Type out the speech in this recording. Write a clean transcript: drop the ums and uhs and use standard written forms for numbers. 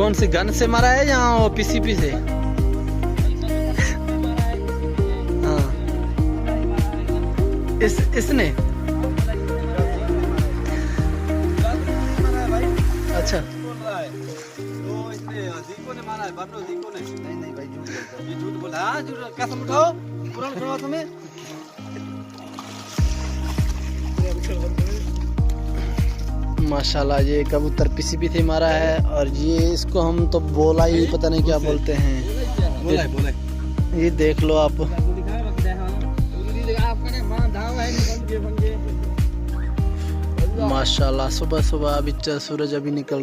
कौन सी गन से मारा है या वो पीसीपी से? हाँ इसने अच्छा जीको ने मारा है, बाबलो जीको ने। नहीं भाई झूठ बोला। हाँ झूठ, कसम उठाओ, पुराण करवाओ तुम्हें। माशाल्लाह ये कबूतर पीसीपी से मारा है और ये इसको हम तो बोला ही पता नहीं क्या बोलते हैं। बोला ये देख लो आप। माशाल्लाह सुबह सुबह अभी सूरज अभी निकल